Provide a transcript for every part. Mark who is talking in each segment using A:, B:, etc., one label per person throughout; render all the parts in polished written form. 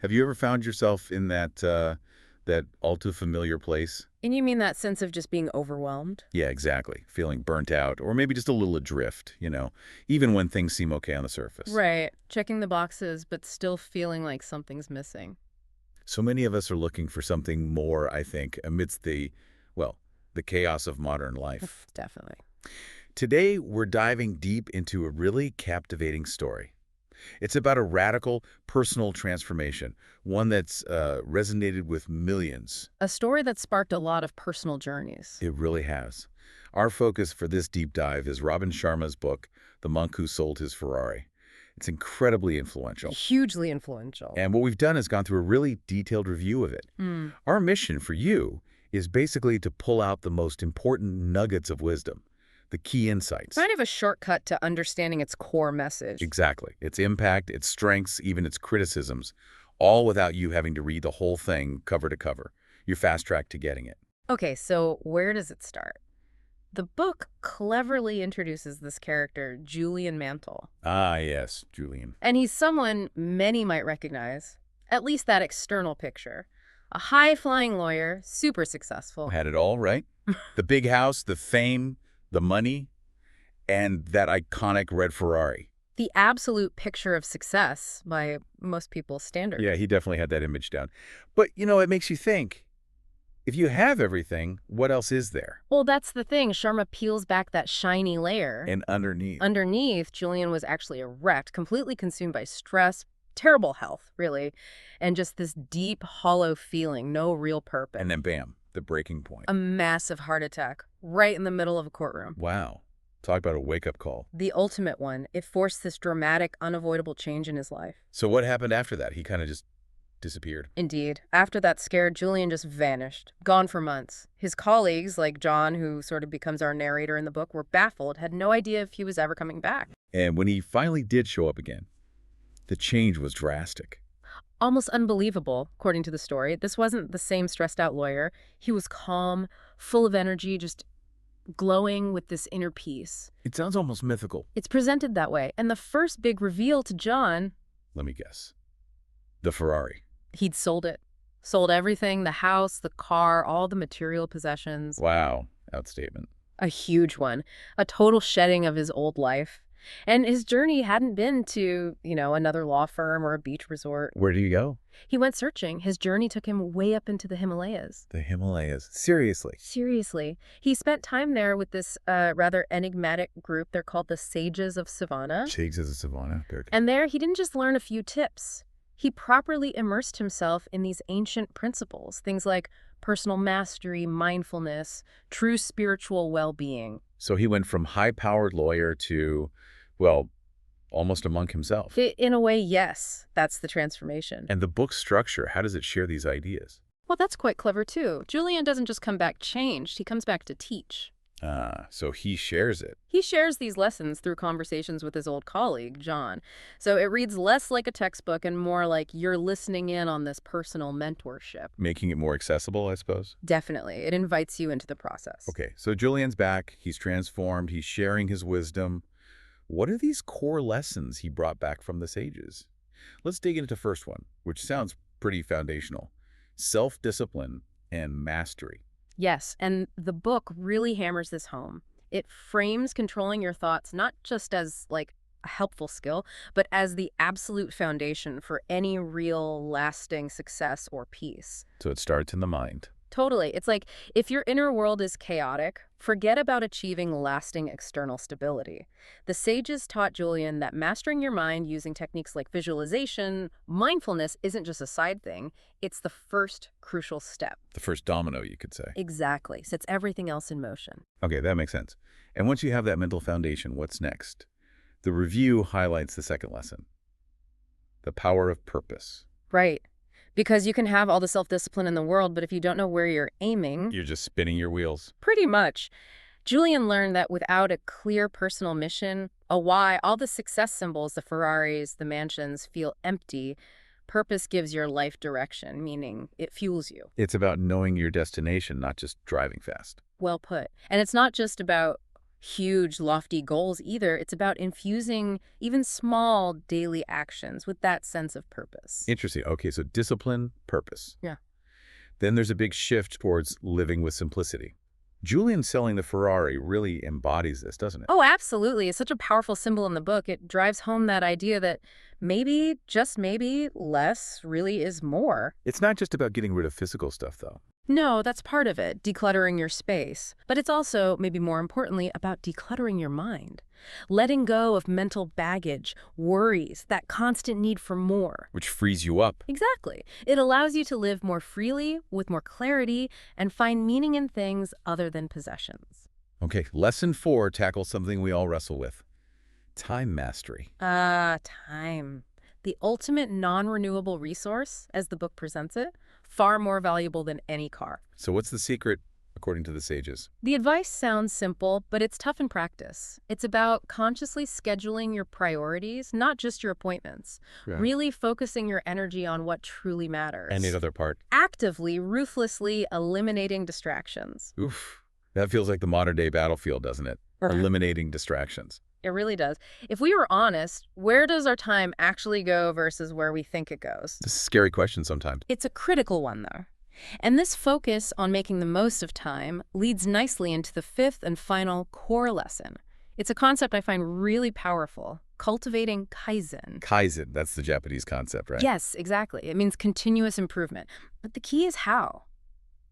A: Have you ever found yourself in that all too familiar place?
B: And you mean that sense of just being overwhelmed?
A: Yeah, exactly. Feeling burnt out, or maybe just a little adrift, even when things seem okay on the surface.
B: Right. Checking the boxes, but still feeling like something's missing.
A: So many of us are looking for something more, I think, amidst well, the chaos of modern life.
B: Definitely.
A: Today, we're diving deep into a really captivating story. It's about a radical personal transformation, one that's resonated with millions.
B: A story that sparked a lot of personal journeys.
A: It really has. Our focus for this deep dive is Robin Sharma's book, The Monk Who Sold His Ferrari. It's incredibly influential.
B: Hugely influential.
A: And what we've done is gone through a really detailed review of it.
B: Hmm.
A: Our mission for you is basically to pull out the most important nuggets of wisdom, the key insights.
B: Kind of a shortcut to understanding its core message.
A: Exactly. Its impact, its strengths, even its criticisms, all without you having to read the whole thing cover to cover. You're fast-tracked to getting it.
B: Okay, so where does it start? The book cleverly introduces this character, Julian Mantle.
A: Ah, yes, Julian.
B: And he's someone many might recognize, at least that external picture. A high-flying lawyer, super successful.
A: Had it all, right? The big house, the fame, the money, and that iconic red Ferrari.
B: The absolute picture of success by most people's standards.
A: Yeah, he definitely had that image down. But, it makes you think, if you have everything, what else is there?
B: Well, that's the thing. Sharma peels back that shiny layer.
A: And underneath.
B: Underneath, Julian was actually a wreck, completely consumed by stress, terrible health, really, and just this deep, hollow feeling, no real purpose.
A: And then bam, the breaking point.
B: A massive heart attack, right in the middle of a courtroom.
A: Wow. Talk about a wake-up call.
B: The ultimate one. It forced this dramatic, unavoidable change in his life.
A: So what happened after that? He kind of just disappeared.
B: Indeed. After that scare, Julian just vanished, gone for months. His colleagues, like John, who sort of becomes our narrator in the book, were baffled, had no idea if he was ever coming back.
A: And when he finally did show up again, the change was drastic.
B: Almost unbelievable, according to the story. This wasn't the same stressed-out lawyer. He was calm, full of energy, just glowing with this inner peace.
A: It sounds almost mythical.
B: It's presented that way. And the first big reveal to John,
A: Let me guess. The Ferrari.
B: he'd sold it. Sold everything, the house, the car, all the material possessions.
A: Wow. Outstatement.
B: A huge one. A total shedding of his old life. And his journey hadn't been to, another law firm or a beach resort.
A: Where do you go?
B: He went searching. His journey took him way up into the Himalayas.
A: The Himalayas. Seriously.
B: Seriously. He spent time there with this rather enigmatic group. They're called the Sages of Savannah.
A: Sages of Savannah.
B: And there, he didn't just learn a few tips. He properly immersed himself in these ancient principles, things like personal mastery, mindfulness, true spiritual well-being.
A: So he went from high-powered lawyer to, well, almost a monk himself.
B: In a way, yes, that's the transformation.
A: And the book's structure, how does it share these ideas?
B: Well, that's quite clever, too. Julian doesn't just come back changed, he comes back to teach.
A: So he shares it.
B: He shares these lessons through conversations with his old colleague, John. So it reads less like a textbook and more like you're listening in on this personal mentorship.
A: Making it more accessible, I suppose?
B: Definitely. It invites you into the process.
A: Okay, so Julian's back. He's transformed. He's sharing his wisdom. What are these core lessons he brought back from the sages? Let's dig into the first one, which sounds pretty foundational. Self-discipline and mastery.
B: Yes, and the book really hammers this home. It frames controlling your thoughts not just as, like, a helpful skill, but as the absolute foundation for any real, lasting success or peace.
A: So it starts in the mind.
B: Totally. It's like, if your inner world is chaotic, forget about achieving lasting external stability. The sages taught Julian that mastering your mind using techniques like visualization, mindfulness isn't just a side thing, it's the first crucial step.
A: The first domino, you could say.
B: Exactly. Sets everything else in motion.
A: Okay, that makes sense. And once you have that mental foundation, what's next? The review highlights the second lesson. The power of purpose.
B: Right. Because you can have all the self-discipline in the world, but if you don't know where you're aiming,
A: You're just spinning your wheels.
B: pretty much. Julian learned that without a clear personal mission, a why, all the success symbols, the Ferraris, the mansions, feel empty. Purpose gives your life direction, meaning it fuels you.
A: It's about knowing your destination, not just driving fast.
B: Well put. And it's not just about huge, lofty goals either. It's about infusing even small daily actions with that sense of purpose.
A: Interesting. Okay, so discipline, purpose.
B: Yeah.
A: Then there's a big shift towards living with simplicity. Julian selling the Ferrari really embodies this, doesn't it?
B: Oh, absolutely. It's such a powerful symbol in the book. It drives home that idea that maybe, just maybe, less really is more.
A: It's not just about getting rid of physical stuff, though.
B: No, that's part of it, decluttering your space. But it's also, maybe more importantly, about decluttering your mind. Letting go of mental baggage, worries, that constant need for more.
A: Which frees you up.
B: Exactly. It allows you to live more freely, with more clarity, and find meaning in things other than possessions.
A: Okay, lesson 4 tackles something we all wrestle with. Time mastery.
B: Time. The ultimate non-renewable resource, as the book presents it, far more valuable than any car.
A: So what's the secret, according to the sages?
B: The advice sounds simple, but it's tough in practice. It's about consciously scheduling your priorities, not just your appointments.
A: Yeah.
B: Really focusing your energy on what truly matters.
A: And the other part.
B: Actively, ruthlessly eliminating distractions.
A: Oof. That feels like the modern-day battlefield, doesn't it? Eliminating distractions.
B: It really does. If we were honest, where does our time actually go versus where we think it goes?
A: It's a scary question sometimes.
B: It's a critical one, though. And this focus on making the most of time leads nicely into the 5th and final core lesson. It's a concept I find really powerful, cultivating kaizen.
A: Kaizen, that's the Japanese concept, right?
B: Yes, exactly. It means continuous improvement. But the key is how.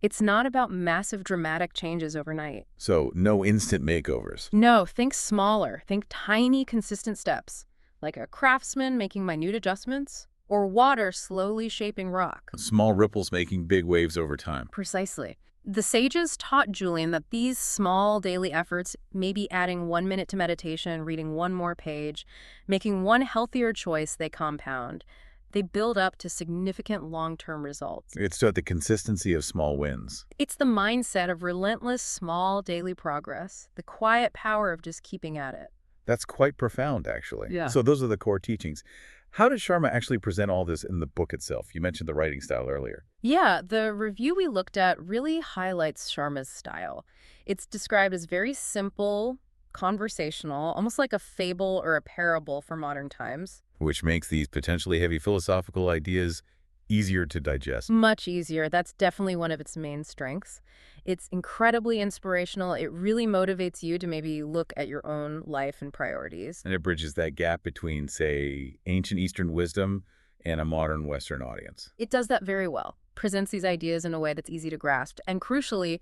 B: It's not about massive dramatic changes overnight.
A: So no instant makeovers.
B: No, think smaller. Think tiny, consistent steps, like a craftsman making minute adjustments, or water slowly shaping rock.
A: Small ripples making big waves over time.
B: Precisely. The sages taught Julian that these small daily efforts, maybe adding 1 minute to meditation, reading one more page, making one healthier choice, they compound. They build up to significant long-term results.
A: It's about the consistency of small wins.
B: It's the mindset of relentless small daily progress, the quiet power of just keeping at it.
A: That's quite profound, actually.
B: Yeah.
A: So those are the core teachings. How does Sharma actually present all this in the book itself? You mentioned the writing style earlier.
B: Yeah, the review we looked at really highlights Sharma's style. It's described as very simple, conversational, almost like a fable or a parable for modern times.
A: Which makes these potentially heavy philosophical ideas easier to digest.
B: Much easier. That's definitely one of its main strengths. It's incredibly inspirational. It really motivates you to maybe look at your own life and priorities.
A: And it bridges that gap between, say, ancient Eastern wisdom and a modern Western audience.
B: It does that very well. Presents these ideas in a way that's easy to grasp. And crucially,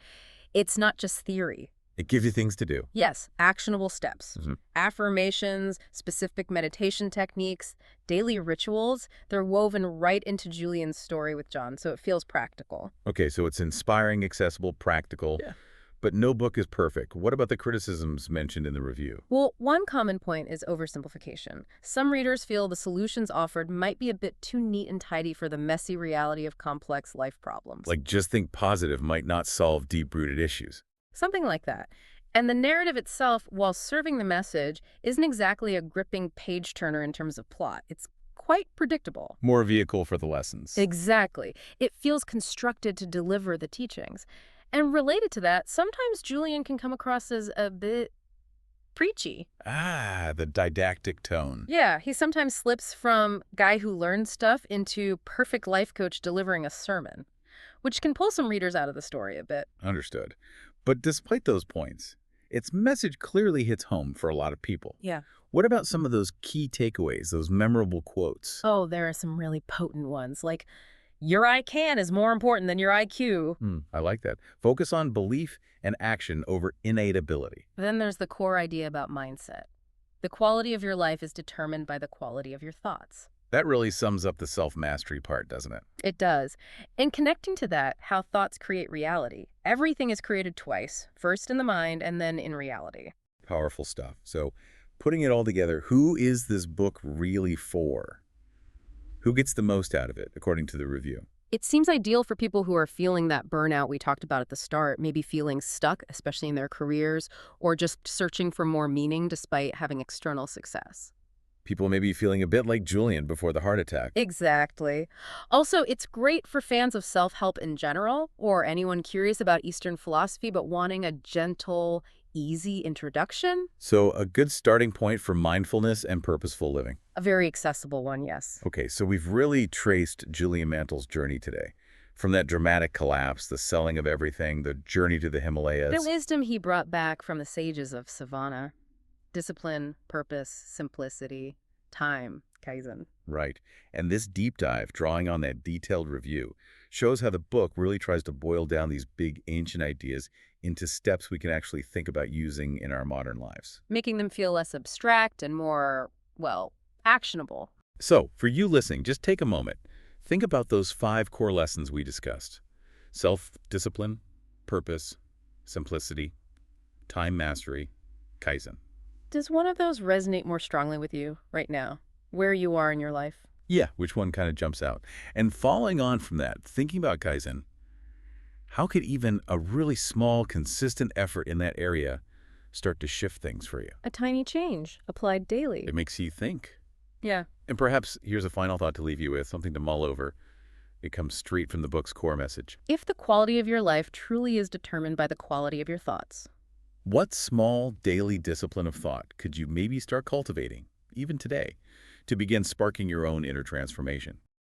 B: it's not just theory.
A: It gives you things to do.
B: Yes, actionable steps.
A: Mm-hmm.
B: Affirmations, specific meditation techniques, daily rituals, they're woven right into Julian's story with John, so it feels practical.
A: Okay, so it's inspiring, accessible, practical.
B: Yeah.
A: But no book is perfect. What about the criticisms mentioned in the review?
B: Well, one common point is oversimplification. Some readers feel the solutions offered might be a bit too neat and tidy for the messy reality of complex life problems.
A: Like, just think positive might not solve deep-rooted issues.
B: Something like that. And the narrative itself, while serving the message, isn't exactly a gripping page-turner in terms of plot. It's quite predictable.
A: More a vehicle for the lessons.
B: Exactly. It feels constructed to deliver the teachings. And related to that, sometimes Julian can come across as a bit preachy.
A: Ah, the didactic tone.
B: Yeah, he sometimes slips from guy who learns stuff into perfect life coach delivering a sermon, which can pull some readers out of the story a bit.
A: Understood. But despite those points, its message clearly hits home for a lot of people.
B: Yeah.
A: What about some of those key takeaways, those memorable quotes?
B: Oh, there are some really potent ones, like, your I can is more important than your IQ.
A: I like that. Focus on belief and action over innate ability.
B: Then there's the core idea about mindset. The quality of your life is determined by the quality of your thoughts.
A: That really sums up the self-mastery part, doesn't it?
B: It does. And connecting to that, how thoughts create reality. Everything is created twice, first in the mind and then in reality.
A: Powerful stuff. So, putting it all together, who is this book really for? Who gets the most out of it, according to the review?
B: It seems ideal for people who are feeling that burnout we talked about at the start, maybe feeling stuck, especially in their careers, or just searching for more meaning despite having external success.
A: People may be feeling a bit like Julian before the heart attack.
B: Exactly. Also, it's great for fans of self-help in general, or anyone curious about Eastern philosophy but wanting a gentle, easy introduction.
A: So a good starting point for mindfulness and purposeful living.
B: A very accessible one, yes.
A: Okay, so we've really traced Julian Mantle's journey today. From that dramatic collapse, the selling of everything, the journey to the
B: The
A: Himalayas.
B: wisdom he brought back from the sages of Savannah. Discipline, purpose, simplicity, time, Kaizen.
A: Right. And this deep dive, drawing on that detailed review, shows how the book really tries to boil down these big ancient ideas into steps we can actually think about using in our modern lives.
B: Making them feel less abstract and more, well, actionable.
A: So, for you listening, just take a moment. Think about those 5 core lessons we discussed. Self-discipline, purpose, simplicity, time mastery, Kaizen.
B: Does one of those resonate more strongly with you right now, where you are in your life?
A: Yeah, which one kind of jumps out? And following on from that, thinking about Kaizen, how could even a really small, consistent effort in that area start to shift things for you?
B: A tiny change applied daily.
A: It makes you think.
B: Yeah.
A: And perhaps here's a final thought to leave you with, something to mull over. It comes straight from the book's core message.
B: If the quality of your life truly is determined by the quality of your thoughts.
A: What small daily discipline of thought could you maybe start cultivating, even today, to begin sparking your own inner transformation?